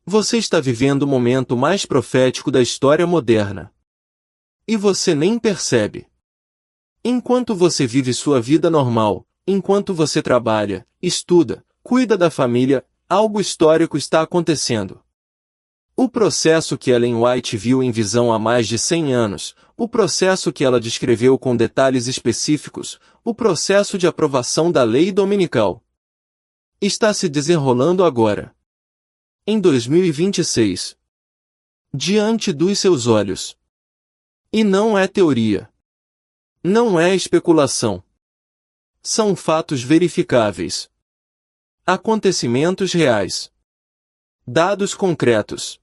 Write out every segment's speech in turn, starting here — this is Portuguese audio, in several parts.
Você está vivendo o momento mais profético da história moderna. E você nem percebe. Enquanto você vive sua vida normal, enquanto você trabalha, estuda, cuida da família, algo histórico está acontecendo. O processo que Ellen White viu em visão há mais de 100 anos, o processo que ela descreveu com detalhes específicos, o processo de aprovação da lei dominical, está se desenrolando agora. Em 2026. Diante dos seus olhos. E não é teoria. Não é especulação. São fatos verificáveis. Acontecimentos reais. Dados concretos.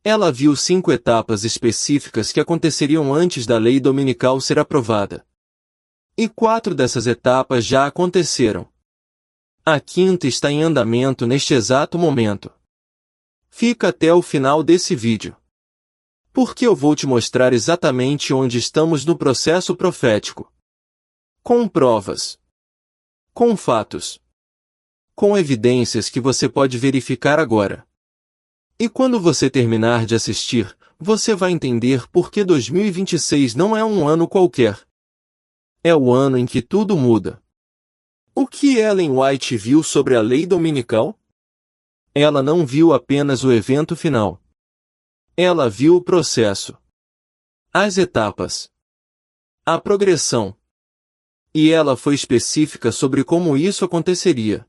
Ela viu 5 etapas específicas que aconteceriam antes da lei dominical ser aprovada. E 4 dessas etapas já aconteceram. A 5ª está em andamento neste exato momento. Fica até o final desse vídeo. Porque eu vou te mostrar exatamente onde estamos no processo profético. Com provas. Com fatos. Com evidências que você pode verificar agora. E quando você terminar de assistir, você vai entender por que 2026 não é um ano qualquer. É o ano em que tudo muda. O que Ellen White viu sobre a lei dominical? Ela não viu apenas o evento final. Ela viu o processo. As etapas. A progressão. E ela foi específica sobre como isso aconteceria.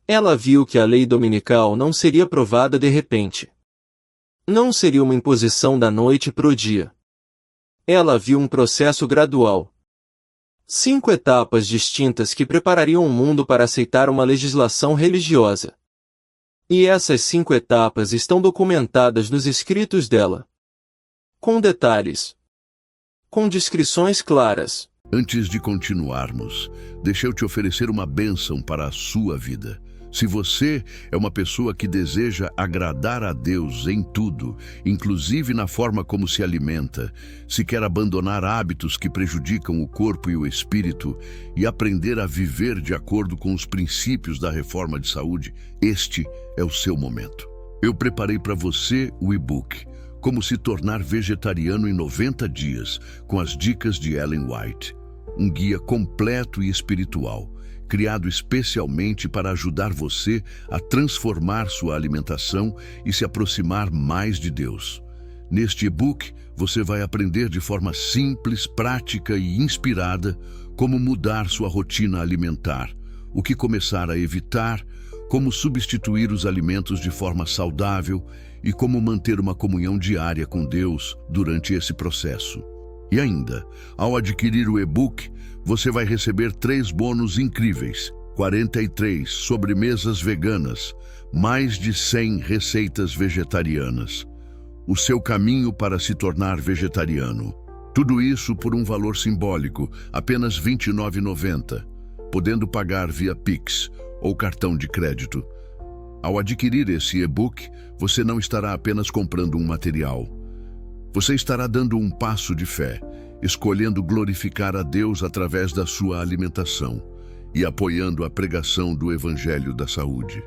Ela viu que a lei dominical não seria aprovada de repente. Não seria uma imposição da noite para o dia. Ela viu um processo gradual. 5 etapas distintas que preparariam o mundo para aceitar uma legislação religiosa. E essas 5 etapas estão documentadas nos escritos dela. Com detalhes. Com descrições claras. Antes de continuarmos, deixa eu te oferecer uma bênção para a sua vida. Se você é uma pessoa que deseja agradar a Deus em tudo, inclusive na forma como se alimenta, se quer abandonar hábitos que prejudicam o corpo e o espírito e aprender a viver de acordo com os princípios da reforma de saúde, este é o seu momento. Eu preparei para você o e-book Como se tornar vegetariano em 90 dias, com as dicas de Ellen White. Um guia completo e espiritual, criado especialmente para ajudar você a transformar sua alimentação e se aproximar mais de Deus. Neste e-book, você vai aprender de forma simples, prática e inspirada como mudar sua rotina alimentar, o que começar a evitar, como substituir os alimentos de forma saudável e como manter uma comunhão diária com Deus durante esse processo. E ainda, ao adquirir o e-book, você vai receber 3 bônus incríveis, 43 sobremesas veganas, mais de 100 receitas vegetarianas. O seu caminho para se tornar vegetariano. Tudo isso por um valor simbólico, apenas R$ 29,90, podendo pagar via Pix ou cartão de crédito. Ao adquirir esse e-book, você não estará apenas comprando um material. Você estará dando um passo de fé, escolhendo glorificar a Deus através da sua alimentação e apoiando a pregação do Evangelho da Saúde.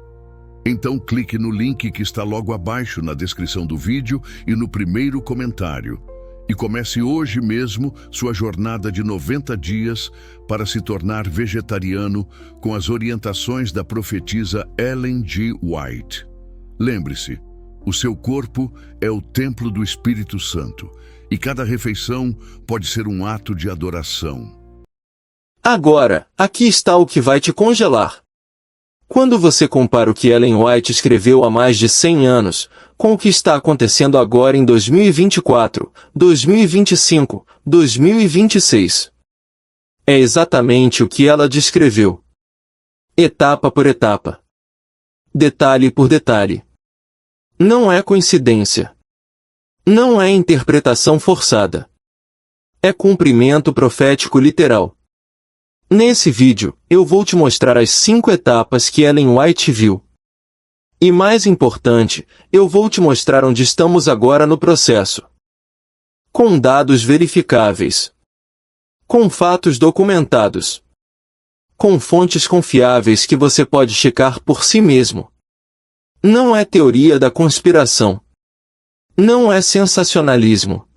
Então clique no link que está logo abaixo na descrição do vídeo e no primeiro comentário e comece hoje mesmo sua jornada de 90 dias para se tornar vegetariano com as orientações da profetisa Ellen G. White. Lembre-se, o seu corpo é o templo do Espírito Santo e cada refeição pode ser um ato de adoração. Agora, aqui está o que vai te congelar. Quando você compara o que Ellen White escreveu há mais de 100 anos, com o que está acontecendo agora em 2024, 2025, 2026. É exatamente o que ela descreveu. Etapa por etapa. Detalhe por detalhe. Não é coincidência. Não é interpretação forçada. É cumprimento profético literal. Nesse vídeo, eu vou te mostrar as 5 etapas que Ellen White viu. E mais importante, eu vou te mostrar onde estamos agora no processo. Com dados verificáveis. Com fatos documentados. Com fontes confiáveis que você pode checar por si mesmo. Não é teoria da conspiração. Não é sensacionalismo.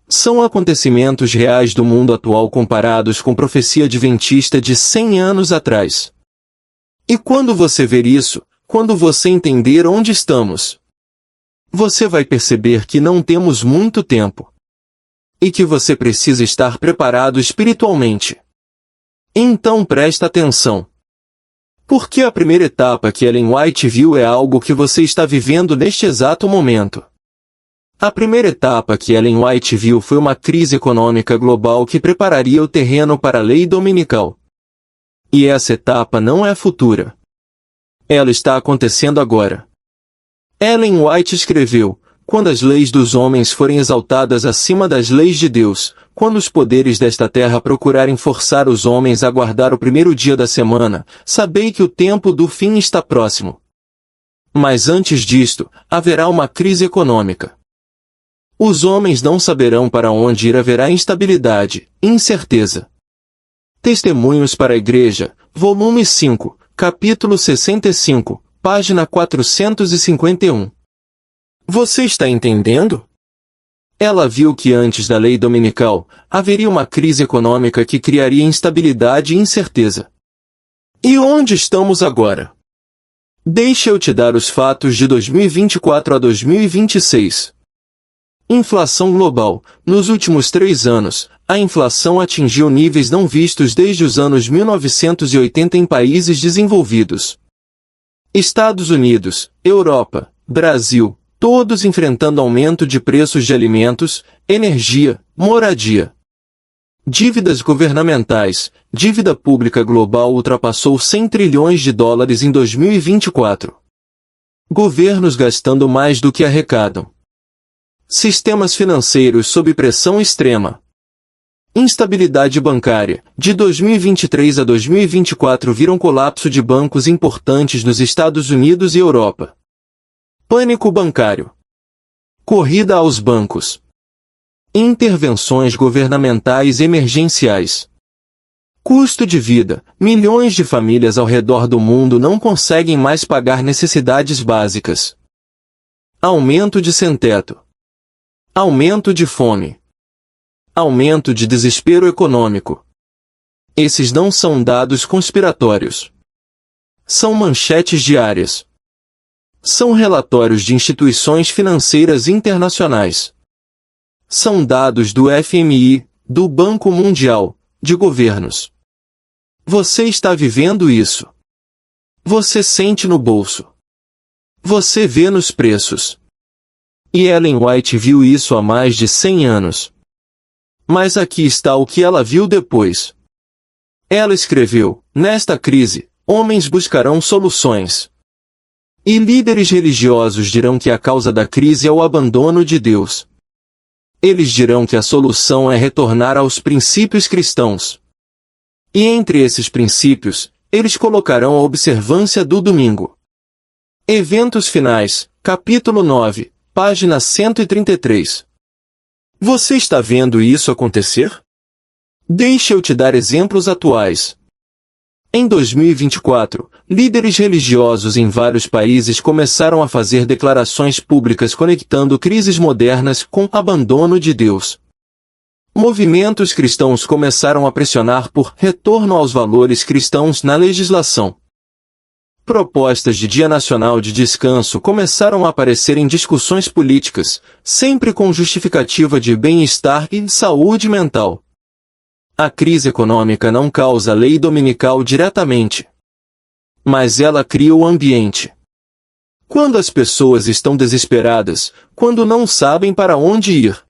São acontecimentos reais do mundo atual comparados com profecia adventista de 100 anos atrás. E quando você ver isso, quando você entender onde estamos, você vai perceber que não temos muito tempo. E que você precisa estar preparado espiritualmente. Então presta atenção. Porque a primeira etapa que Ellen White viu é algo que você está vivendo neste exato momento. A primeira etapa que Ellen White viu foi uma crise econômica global que prepararia o terreno para a lei dominical. E essa etapa não é futura. Ela está acontecendo agora. Ellen White escreveu: quando as leis dos homens forem exaltadas acima das leis de Deus, quando os poderes desta terra procurarem forçar os homens a guardar o primeiro dia da semana, sabei que o tempo do fim está próximo. Mas antes disto, haverá uma crise econômica. Os homens não saberão para onde ir, haverá instabilidade, incerteza. Testemunhos para a Igreja, volume 5, capítulo 65, página 451. Você está entendendo? Ela viu que antes da lei dominical, haveria uma crise econômica que criaria instabilidade e incerteza. E onde estamos agora? Deixa eu te dar os fatos de 2024 a 2026. Inflação global. Nos últimos 3 anos, a inflação atingiu níveis não vistos desde os anos 1980 em países desenvolvidos. Estados Unidos, Europa, Brasil, todos enfrentando aumento de preços de alimentos, energia, moradia. Dívidas governamentais. Dívida pública global ultrapassou 100 trilhões de dólares em 2024. Governos gastando mais do que arrecadam. Sistemas financeiros sob pressão extrema. Instabilidade bancária. De 2023 a 2024 viram colapso de bancos importantes nos Estados Unidos e Europa. Pânico bancário. Corrida aos bancos. Intervenções governamentais emergenciais. Custo de vida. Milhões de famílias ao redor do mundo não conseguem mais pagar necessidades básicas. Aumento de sem-teto. Aumento de fome. Aumento de desespero econômico. Esses não são dados conspiratórios. São manchetes diárias. São relatórios de instituições financeiras internacionais. São dados do FMI, do Banco Mundial, de governos. Você está vivendo isso. Você sente no bolso. Você vê nos preços. E Ellen White viu isso há mais de 100 anos. Mas aqui está o que ela viu depois. Ela escreveu: nesta crise, homens buscarão soluções. E líderes religiosos dirão que a causa da crise é o abandono de Deus. Eles dirão que a solução é retornar aos princípios cristãos. E entre esses princípios, eles colocarão a observância do domingo. Eventos finais, capítulo 9. Página 133. Você está vendo isso acontecer? Deixa eu te dar exemplos atuais. Em 2024, líderes religiosos em vários países começaram a fazer declarações públicas conectando crises modernas com abandono de Deus. Movimentos cristãos começaram a pressionar por retorno aos valores cristãos na legislação. Propostas de Dia Nacional de Descanso começaram a aparecer em discussões políticas, sempre com justificativa de bem-estar e saúde mental. A crise econômica não causa a lei dominical diretamente. Mas ela cria o ambiente. Quando as pessoas estão desesperadas, quando não sabem para onde ir,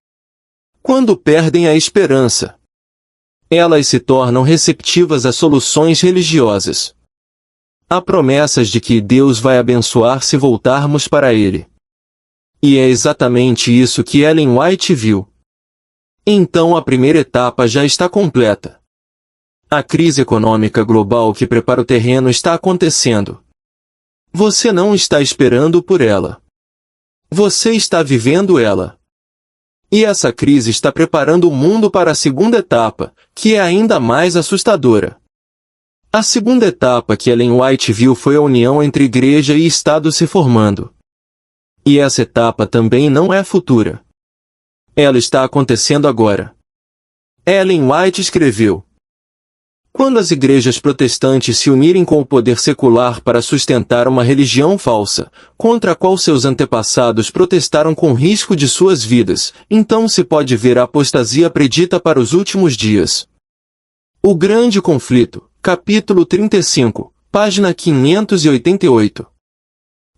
quando perdem a esperança, elas se tornam receptivas a soluções religiosas. Há promessas de que Deus vai abençoar se voltarmos para Ele. E é exatamente isso que Ellen White viu. Então a primeira etapa já está completa. A crise econômica global que prepara o terreno está acontecendo. Você não está esperando por ela. Você está vivendo ela. E essa crise está preparando o mundo para a segunda etapa, que é ainda mais assustadora. A segunda etapa que Ellen White viu foi a união entre igreja e Estado se formando. E essa etapa também não é futura. Ela está acontecendo agora. Ellen White escreveu: quando as igrejas protestantes se unirem com o poder secular para sustentar uma religião falsa, contra a qual seus antepassados protestaram com risco de suas vidas, então se pode ver a apostasia predita para os últimos dias. O Grande Conflito, capítulo 35, página 588.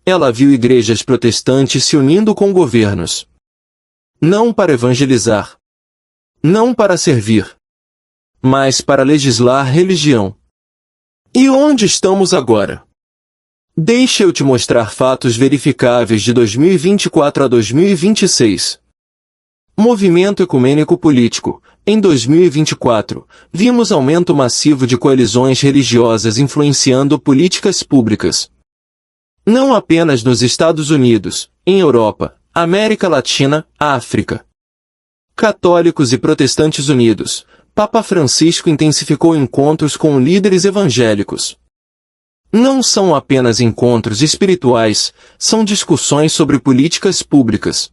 Ela viu igrejas protestantes se unindo com governos. Não para evangelizar. Não para servir. Mas para legislar religião. E onde estamos agora? Deixa eu te mostrar fatos verificáveis de 2024 a 2026. Movimento ecumênico político. Em 2024, vimos aumento massivo de coalizões religiosas influenciando políticas públicas. Não apenas nos Estados Unidos, em Europa, América Latina, África. Católicos e protestantes unidos. Papa Francisco intensificou encontros com líderes evangélicos. Não são apenas encontros espirituais, são discussões sobre políticas públicas.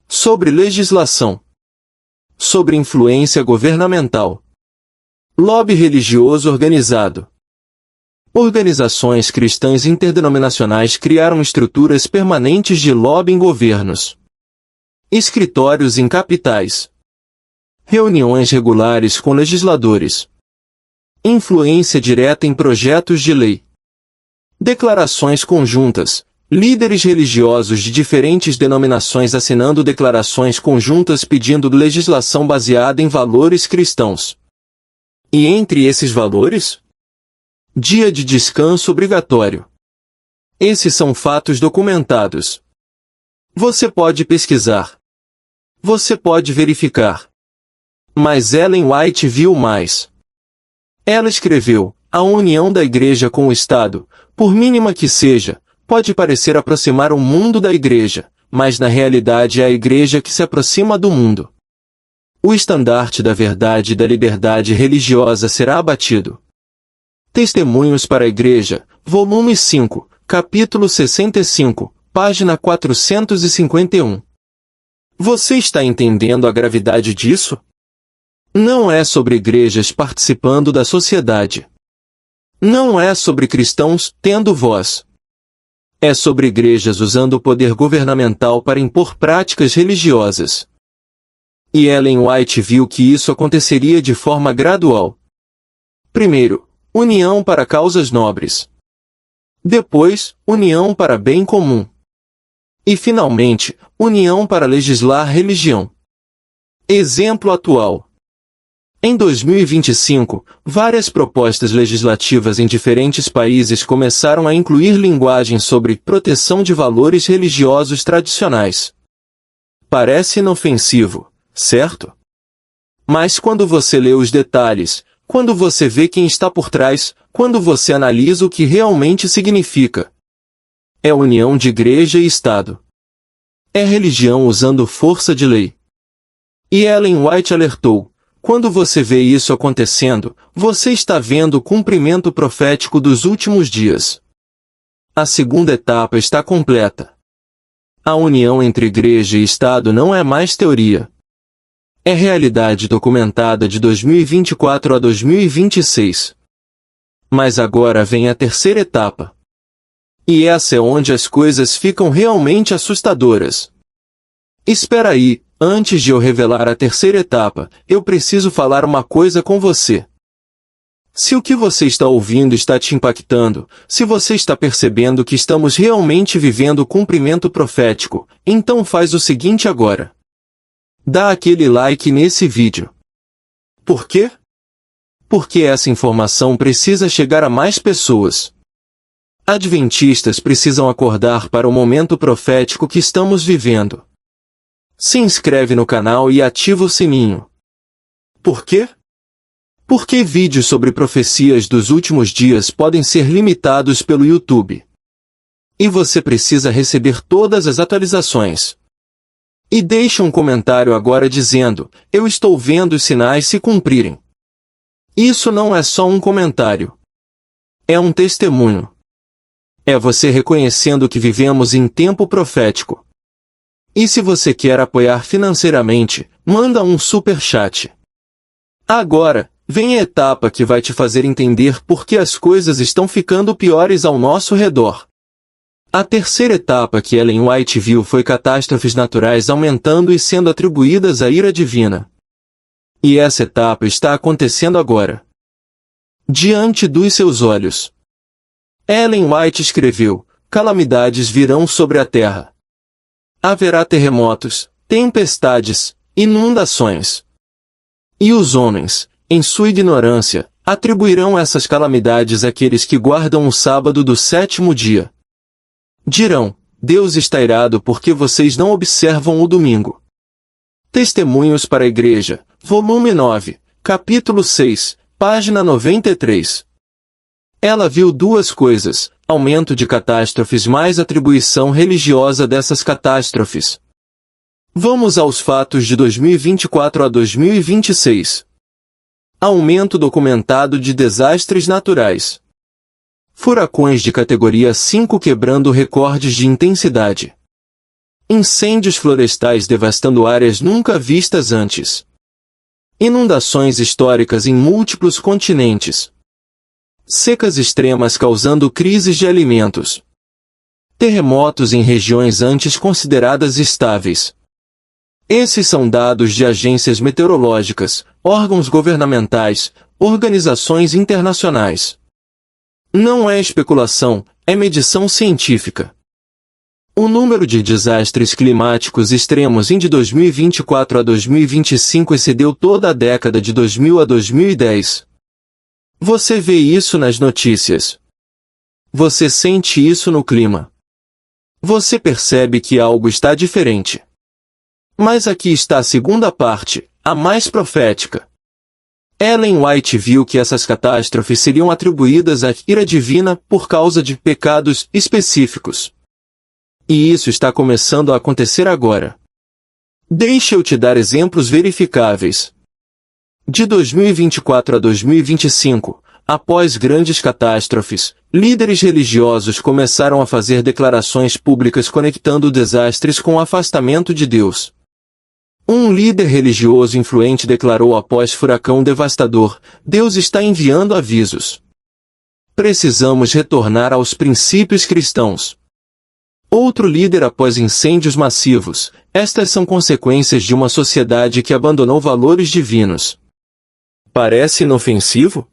Sobre legislação. Sobre influência governamental. Lobby religioso organizado. Organizações cristãs interdenominacionais criaram estruturas permanentes de lobby em governos. Escritórios em capitais. Reuniões regulares com legisladores. Influência direta em projetos de lei. Declarações conjuntas. Líderes religiosos de diferentes denominações assinando declarações conjuntas pedindo legislação baseada em valores cristãos. E entre esses valores? Dia de descanso obrigatório. Esses são fatos documentados. Você pode pesquisar. Você pode verificar. Mas Ellen White viu mais. Ela escreveu: a união da igreja com o Estado, por mínima que seja, pode parecer aproximar o mundo da igreja, mas na realidade é a igreja que se aproxima do mundo. O estandarte da verdade e da liberdade religiosa será abatido. Testemunhos para a Igreja, volume 5, capítulo 65, página 451. Você está entendendo a gravidade disso? Não é sobre igrejas participando da sociedade. Não é sobre cristãos tendo voz. É sobre igrejas usando o poder governamental para impor práticas religiosas. E Ellen White viu que isso aconteceria de forma gradual. Primeiro, união para causas nobres. Depois, união para bem comum. E finalmente, união para legislar religião. Exemplo atual. Em 2025, várias propostas legislativas em diferentes países começaram a incluir linguagem sobre proteção de valores religiosos tradicionais. Parece inofensivo, certo? Mas quando você lê os detalhes, quando você vê quem está por trás, quando você analisa o que realmente significa, é união de igreja e Estado. É religião usando força de lei. E Ellen White alertou: quando você vê isso acontecendo, você está vendo o cumprimento profético dos últimos dias. A segunda etapa está completa. A união entre igreja e Estado não é mais teoria. É realidade documentada de 2024 a 2026. Mas agora vem a terceira etapa. E essa é onde as coisas ficam realmente assustadoras. Espera aí, antes de eu revelar a terceira etapa, eu preciso falar uma coisa com você. Se o que você está ouvindo está te impactando, se você está percebendo que estamos realmente vivendo o cumprimento profético, então faz o seguinte agora. Dá aquele like nesse vídeo. Por quê? Porque essa informação precisa chegar a mais pessoas. Adventistas precisam acordar para o momento profético que estamos vivendo. Se inscreve no canal e ativa o sininho. Por quê? Porque vídeos sobre profecias dos últimos dias podem ser limitados pelo YouTube. E você precisa receber todas as atualizações. E deixe um comentário agora dizendo: eu estou vendo os sinais se cumprirem. Isso não é só um comentário. É um testemunho. É você reconhecendo que vivemos em tempo profético. E se você quer apoiar financeiramente, manda um superchat. Agora, vem a etapa que vai te fazer entender por que as coisas estão ficando piores ao nosso redor. A terceira etapa que Ellen White viu foi catástrofes naturais aumentando e sendo atribuídas à ira divina. E essa etapa está acontecendo agora. Diante dos seus olhos. Ellen White escreveu: calamidades virão sobre a terra. Haverá terremotos, tempestades, inundações. E os homens, em sua ignorância, atribuirão essas calamidades àqueles que guardam o sábado do sétimo dia. Dirão: Deus está irado porque vocês não observam o domingo. Testemunhos para a Igreja, volume 9, capítulo 6, página 93. Ela viu duas coisas: aumento de catástrofes mais atribuição religiosa dessas catástrofes. Vamos aos fatos de 2024 a 2026. Aumento documentado de desastres naturais. Furacões de categoria 5 quebrando recordes de intensidade. Incêndios florestais devastando áreas nunca vistas antes. Inundações históricas em múltiplos continentes. Secas extremas causando crises de alimentos. Terremotos em regiões antes consideradas estáveis. Esses são dados de agências meteorológicas, órgãos governamentais, organizações internacionais. Não é especulação, é medição científica. O número de desastres climáticos extremos de 2024 a 2025 excedeu toda a década de 2000 a 2010. Você vê isso nas notícias. Você sente isso no clima. Você percebe que algo está diferente. Mas aqui está a segunda parte, a mais profética. Ellen White viu que essas catástrofes seriam atribuídas à ira divina por causa de pecados específicos. E isso está começando a acontecer agora. Deixa eu te dar exemplos verificáveis. De 2024 a 2025, após grandes catástrofes, líderes religiosos começaram a fazer declarações públicas conectando desastres com o afastamento de Deus. Um líder religioso influente declarou após furacão devastador: Deus está enviando avisos. Precisamos retornar aos princípios cristãos. Outro líder após incêndios massivos: estas são consequências de uma sociedade que abandonou valores divinos. Parece inofensivo?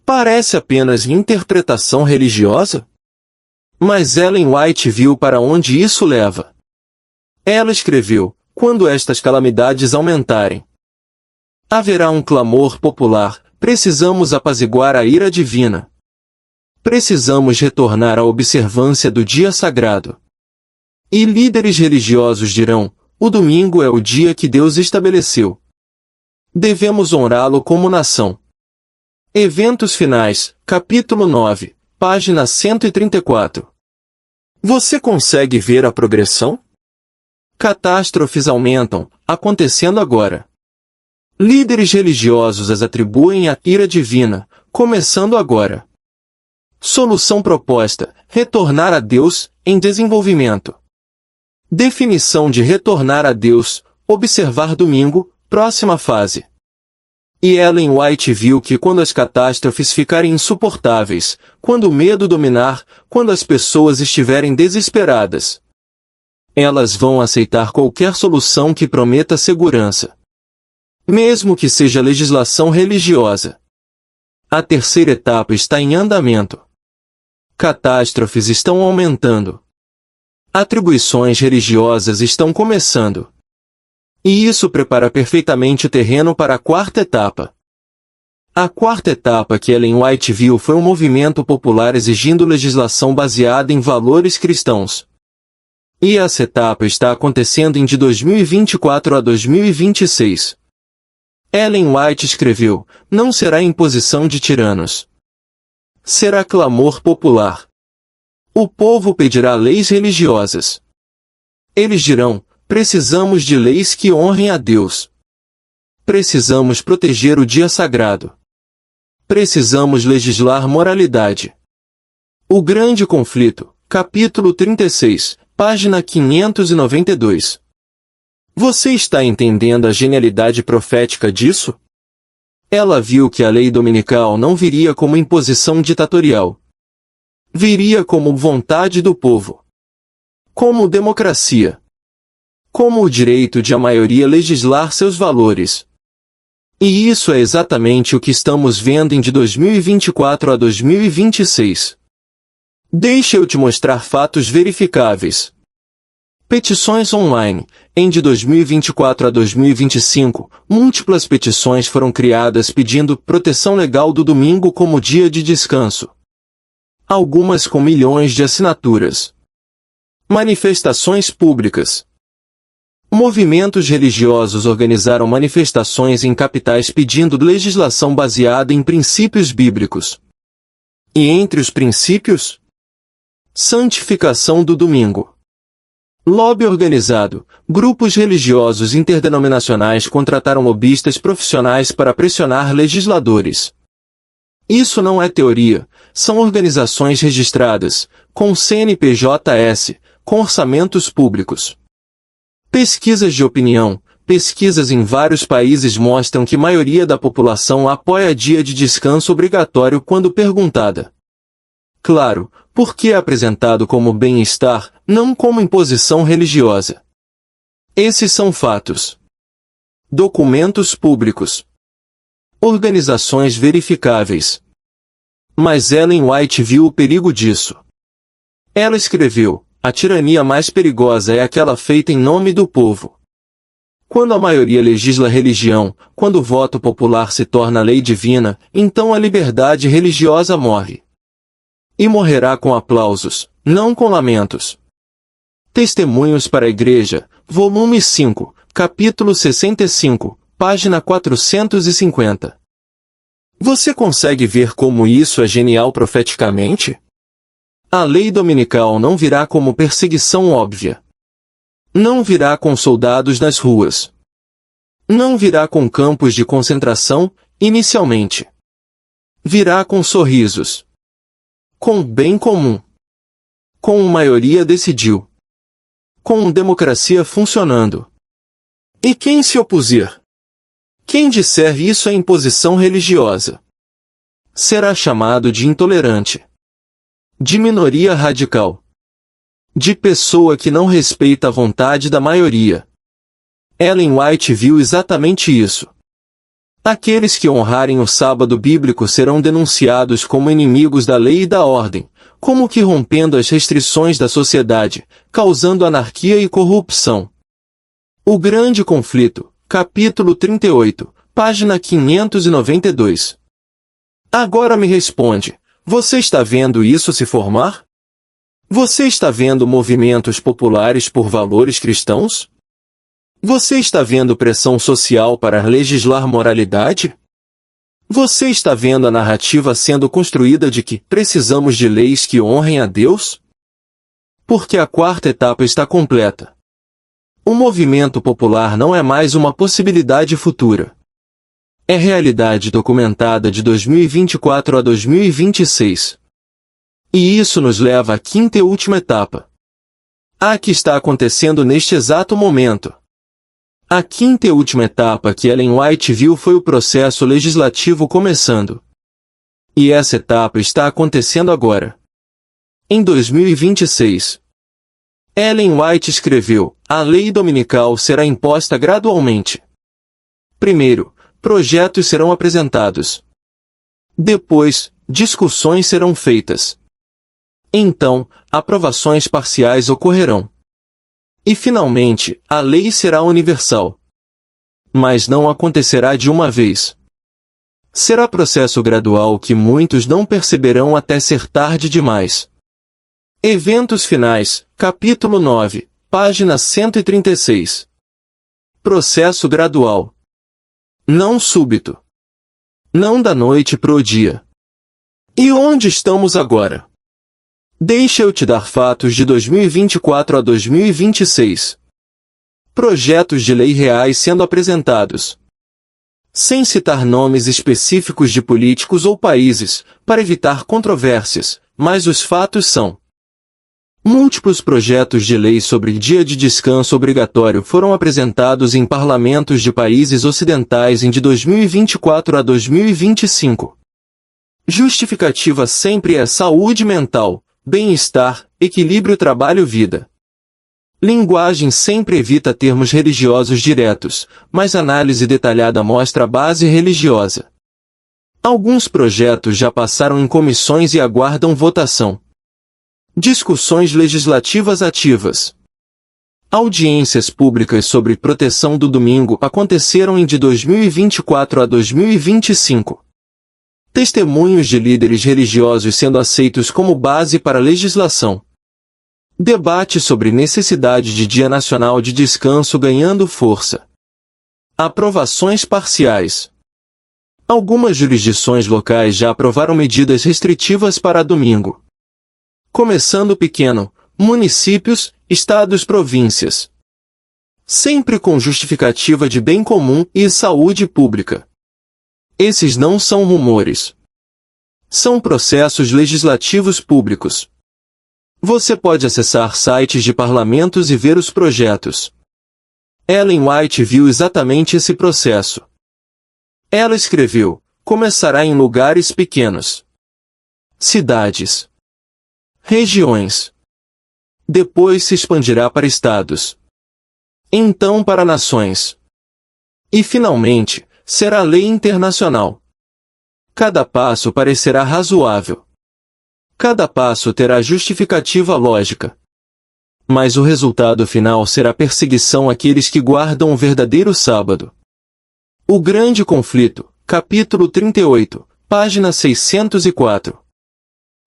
Parece apenas interpretação religiosa? Mas Ellen White viu para onde isso leva. Ela escreveu: quando estas calamidades aumentarem, haverá um clamor popular: precisamos apaziguar a ira divina. Precisamos retornar à observância do dia sagrado. E líderes religiosos dirão: o domingo é o dia que Deus estabeleceu. Devemos honrá-lo como nação. Eventos finais, capítulo 9, página 134. Você consegue ver a progressão? Catástrofes aumentam, acontecendo agora. Líderes religiosos as atribuem à ira divina, começando agora. Solução proposta: retornar a Deus, em desenvolvimento. Definição de retornar a Deus: observar domingo, próxima fase. E Ellen White viu que quando as catástrofes ficarem insuportáveis, quando o medo dominar, quando as pessoas estiverem desesperadas, elas vão aceitar qualquer solução que prometa segurança. Mesmo que seja legislação religiosa. A terceira etapa está em andamento. Catástrofes estão aumentando. Atribuições religiosas estão começando. E isso prepara perfeitamente o terreno para a quarta etapa. A quarta etapa que Ellen White viu foi um movimento popular exigindo legislação baseada em valores cristãos. E essa etapa está acontecendo de 2024 a 2026. Ellen White escreveu: não será imposição de tiranos. Será clamor popular. O povo pedirá leis religiosas. Eles dirão: precisamos de leis que honrem a Deus. Precisamos proteger o dia sagrado. Precisamos legislar moralidade. O Grande Conflito, capítulo 36, página 592. Você está entendendo a genialidade profética disso? Ela viu que a lei dominical não viria como imposição ditatorial. Viria como vontade do povo. Como democracia. Como o direito de a maioria legislar seus valores. E isso é exatamente o que estamos vendo em de 2024 a 2026. Deixa eu te mostrar fatos verificáveis. Petições online. Em de 2024 a 2025, múltiplas petições foram criadas pedindo proteção legal do domingo como dia de descanso. Algumas com milhões de assinaturas. Manifestações públicas. Movimentos religiosos organizaram manifestações em capitais pedindo legislação baseada em princípios bíblicos. E entre os princípios? Santificação do domingo. Lobby organizado. Grupos religiosos interdenominacionais contrataram lobistas profissionais para pressionar legisladores. Isso não é teoria, são organizações registradas, com CNPJs, com orçamentos públicos. Pesquisas de opinião. Pesquisas em vários países mostram que a maioria da população apoia dia de descanso obrigatório quando perguntada. Claro, porque é apresentado como bem-estar, não como imposição religiosa. Esses são fatos. Documentos públicos. Organizações verificáveis. Mas Ellen White viu o perigo disso. Ela escreveu: a tirania mais perigosa é aquela feita em nome do povo. Quando a maioria legisla religião, quando o voto popular se torna lei divina, então a liberdade religiosa morre. E morrerá com aplausos, não com lamentos. Testemunhos para a Igreja, volume 5, capítulo 65, página 450. Você consegue ver como isso é genial profeticamente? A lei dominical não virá como perseguição óbvia. Não virá com soldados nas ruas. Não virá com campos de concentração, inicialmente. Virá com sorrisos. Com o bem comum. Com a maioria decidiu. Com democracia funcionando. E quem se opuser? Quem disser isso é imposição religiosa. Será chamado de intolerante. De minoria radical. De pessoa que não respeita a vontade da maioria. Ellen White viu exatamente isso. Aqueles que honrarem o sábado bíblico serão denunciados como inimigos da lei e da ordem, como que rompendo as restrições da sociedade, causando anarquia e corrupção. O Grande Conflito, capítulo 38, página 592. Agora me responde, você está vendo isso se formar? Você está vendo movimentos populares por valores cristãos? Você está vendo pressão social para legislar moralidade? Você está vendo a narrativa sendo construída de que precisamos de leis que honrem a Deus? Porque a quarta etapa está completa. O movimento popular não é mais uma possibilidade futura. É realidade documentada de 2024 a 2026. E isso nos leva à quinta e última etapa. A que está acontecendo neste exato momento. A quinta e última etapa que Ellen White viu foi o processo legislativo começando. E essa etapa está acontecendo agora. Em 2026. Ellen White escreveu: a lei dominical será imposta gradualmente. Primeiro, projetos serão apresentados. Depois, discussões serão feitas. Então, aprovações parciais ocorrerão. E finalmente, a lei será universal. Mas não acontecerá de uma vez. Será processo gradual que muitos não perceberão até ser tarde demais. Eventos finais, capítulo 9, página 136. Processo gradual. Não súbito. Não da noite pro dia. E onde estamos agora? Deixa eu te dar fatos de 2024 a 2026. Projetos de lei reais sendo apresentados. sem citar nomes específicos de políticos ou países, para evitar controvérsias, mas os fatos são: múltiplos projetos de lei sobre dia de descanso obrigatório foram apresentados em parlamentos de países ocidentais de 2024 a 2025. Justificativa sempre é saúde mental, bem-estar, equilíbrio trabalho-vida. Linguagem sempre evita termos religiosos diretos, mas análise detalhada mostra a base religiosa. Alguns projetos já passaram em comissões e aguardam votação. Discussões legislativas ativas. Audiências públicas sobre proteção do domingo aconteceram de 2024 a 2025. Testemunhos de líderes religiosos sendo aceitos como base para legislação. Debate sobre necessidade de Dia Nacional de Descanso ganhando força. Aprovações parciais. Algumas jurisdições locais já aprovaram medidas restritivas para domingo. Começando pequeno, municípios, estados, províncias. Sempre com justificativa de bem comum e saúde pública. Esses não são rumores. São processos legislativos públicos. Você pode acessar sites de parlamentos e ver os projetos. Ellen White viu exatamente esse processo. Ela escreveu: começará em lugares pequenos. Cidades. Regiões. Depois se expandirá para estados. Então para nações. E finalmente, será lei internacional. Cada passo parecerá razoável. Cada passo terá justificativa lógica. Mas o resultado final será perseguição àqueles que guardam o verdadeiro sábado. O Grande Conflito, capítulo 38, página 604.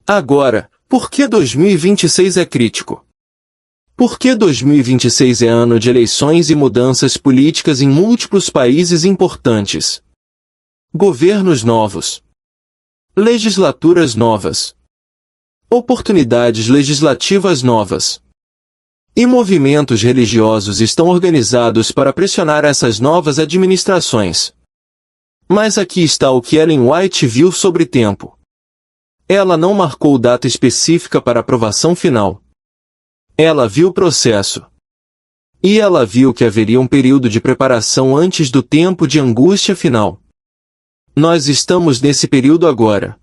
Agora, por que 2026 é crítico? Por que 2026 é ano de eleições e mudanças políticas em múltiplos países importantes? Governos novos. Legislaturas novas. Oportunidades legislativas novas. E movimentos religiosos estão organizados para pressionar essas novas administrações. Mas aqui está o que Ellen White viu sobre tempo. Ela não marcou data específica para aprovação final. Ela viu o processo. E ela viu que haveria um período de preparação antes do tempo de angústia final. Nós estamos nesse período agora.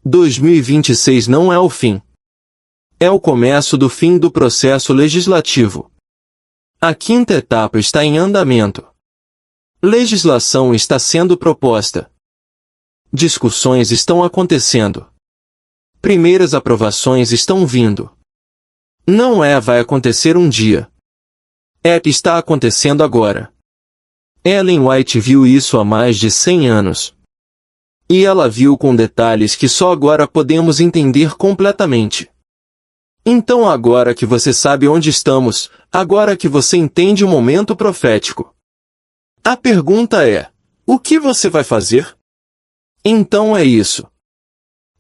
2026 não é o fim. É o começo do fim do processo legislativo. A quinta etapa está em andamento. Legislação está sendo proposta. Discussões estão acontecendo. Primeiras aprovações estão vindo. Não vai acontecer um dia. Está acontecendo agora. Ellen White viu isso há mais de 100 anos. E ela viu com detalhes que só agora podemos entender completamente. Então agora que você sabe onde estamos, agora que você entende o momento profético. A pergunta é: o que você vai fazer? Então é isso.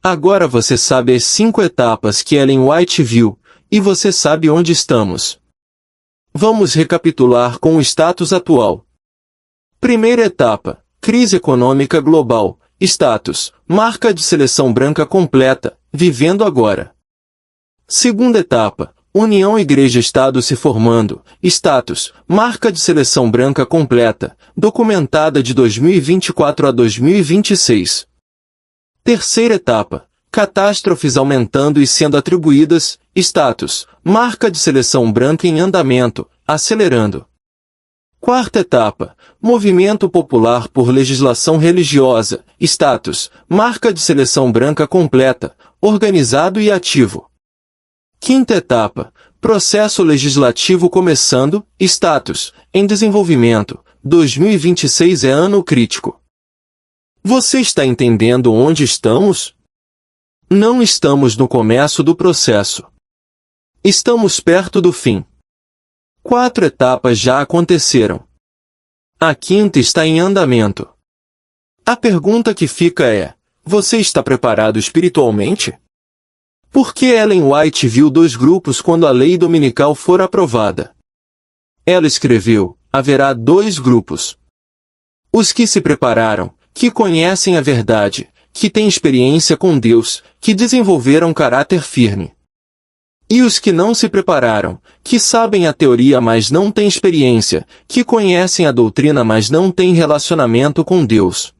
Agora você sabe as 5 etapas que Ellen White viu, e você sabe onde estamos. Vamos recapitular com o status atual. Primeira etapa: crise econômica global. Status: marca de seleção branca completa, vivendo agora. Segunda etapa: União Igreja-Estado se formando. Status: marca de seleção branca completa, documentada de 2024 a 2026. Terceira etapa: catástrofes aumentando e sendo atribuídas. Status: marca de seleção branca em andamento, acelerando. Quarta etapa: movimento popular por legislação religiosa. Status: marca de seleção branca completa, organizado e ativo. Quinta etapa: processo legislativo começando. Status: em desenvolvimento. 2026 é ano crítico. Você está entendendo onde estamos? Não estamos no começo do processo. Estamos perto do fim. 4 etapas já aconteceram. A quinta está em andamento. A pergunta que fica é: você está preparado espiritualmente? Por que Ellen White viu 2 grupos quando a lei dominical for aprovada? Ela escreveu: haverá 2 grupos. Os que se prepararam, que conhecem a verdade, que têm experiência com Deus, que desenvolveram caráter firme. E os que não se prepararam, que sabem a teoria mas não têm experiência, que conhecem a doutrina mas não têm relacionamento com Deus.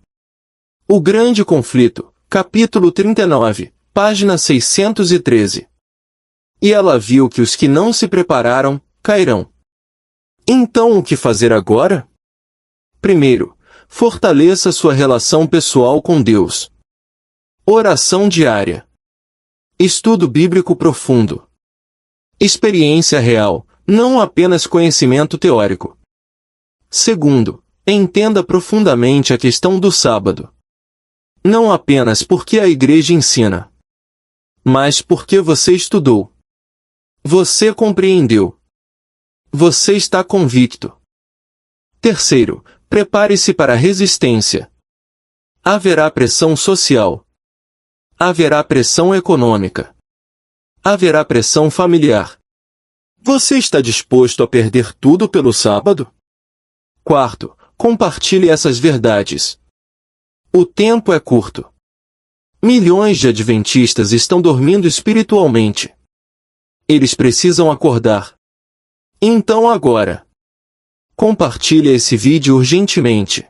O Grande Conflito, capítulo 39, página 613. E ela viu que os que não se prepararam, cairão. Então o que fazer agora? Primeiro, fortaleça sua relação pessoal com Deus. Oração diária. Estudo bíblico profundo. Experiência real, não apenas conhecimento teórico. Segundo, entenda profundamente a questão do sábado. Não apenas porque a igreja ensina, mas porque você estudou. Você compreendeu. Você está convicto. Terceiro, prepare-se para a resistência. Haverá pressão social. Haverá pressão econômica. Haverá pressão familiar. Você está disposto a perder tudo pelo sábado? Quarto, compartilhe essas verdades. O tempo é curto. Milhões de adventistas estão dormindo espiritualmente. Eles precisam acordar. Então agora, compartilhe esse vídeo urgentemente.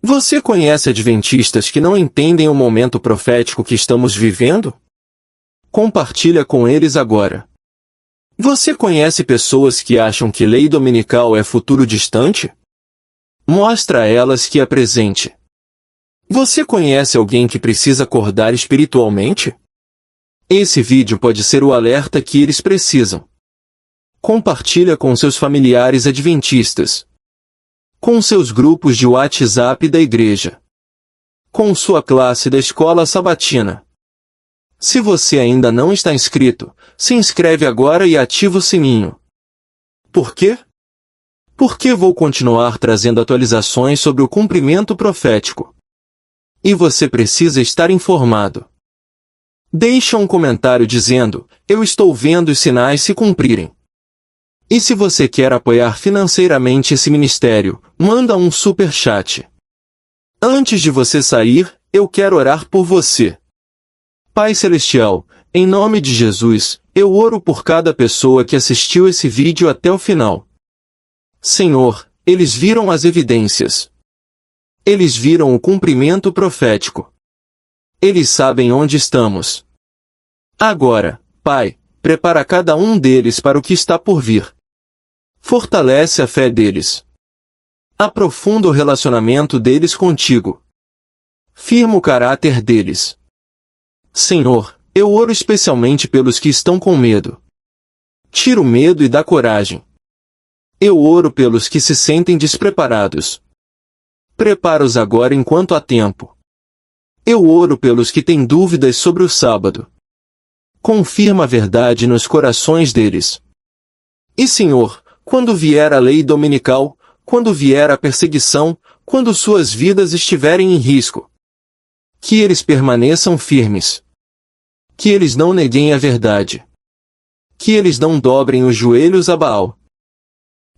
Você conhece adventistas que não entendem o momento profético que estamos vivendo? Compartilha com eles agora. Você conhece pessoas que acham que lei dominical é futuro distante? Mostra a elas que é presente. Você conhece alguém que precisa acordar espiritualmente? Esse vídeo pode ser o alerta que eles precisam. Compartilha com seus familiares adventistas. Com seus grupos de WhatsApp da igreja. Com sua classe da escola sabatina. Se você ainda não está inscrito, se inscreve agora e ativa o sininho. Por quê? Porque vou continuar trazendo atualizações sobre o cumprimento profético. E você precisa estar informado. Deixa um comentário dizendo, eu estou vendo os sinais se cumprirem. E se você quer apoiar financeiramente esse ministério, manda um super chat. Antes de você sair, eu quero orar por você. Pai Celestial, em nome de Jesus, eu oro por cada pessoa que assistiu esse vídeo até o final. Senhor, eles viram as evidências. Eles viram o cumprimento profético. Eles sabem onde estamos. Agora, Pai, prepara cada um deles para o que está por vir. Fortalece a fé deles. Aprofunda o relacionamento deles contigo. Firma o caráter deles. Senhor, eu oro especialmente pelos que estão com medo. Tira o medo e dá coragem. Eu oro pelos que se sentem despreparados. Prepara-os agora enquanto há tempo. Eu oro pelos que têm dúvidas sobre o sábado. Confirma a verdade nos corações deles. E Senhor, quando vier a lei dominical, quando vier a perseguição, quando suas vidas estiverem em risco, que eles permaneçam firmes. Que eles não neguem a verdade. Que eles não dobrem os joelhos a Baal.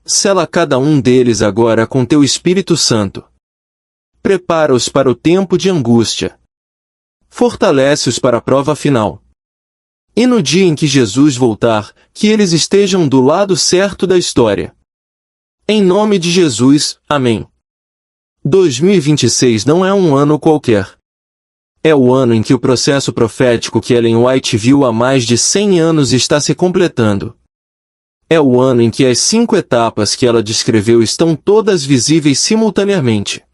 Sela cada um deles agora com teu Espírito Santo. Prepara-os para o tempo de angústia. Fortalece-os para a prova final. E no dia em que Jesus voltar, que eles estejam do lado certo da história. Em nome de Jesus, amém. 2026 não é um ano qualquer. É o ano em que o processo profético que Ellen White viu há mais de 100 anos está se completando. É o ano em que as 5 etapas que ela descreveu estão todas visíveis simultaneamente.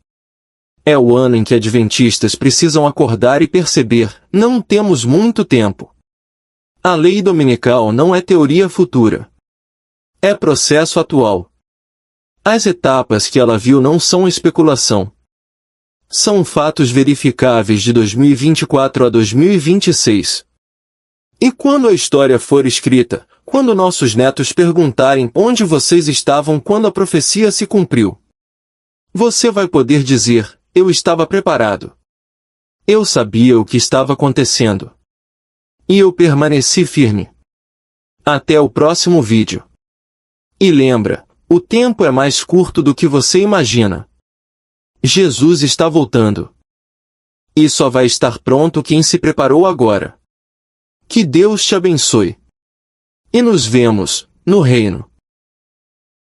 É o ano em que adventistas precisam acordar e perceber, não temos muito tempo. A lei dominical não é teoria futura. É processo atual. As etapas que ela viu não são especulação. São fatos verificáveis de 2024 a 2026. E quando a história for escrita, quando nossos netos perguntarem onde vocês estavam quando a profecia se cumpriu, você vai poder dizer, eu estava preparado. Eu sabia o que estava acontecendo. E eu permaneci firme. Até o próximo vídeo. E lembra, o tempo é mais curto do que você imagina. Jesus está voltando. E só vai estar pronto quem se preparou agora. Que Deus te abençoe. E nos vemos no reino.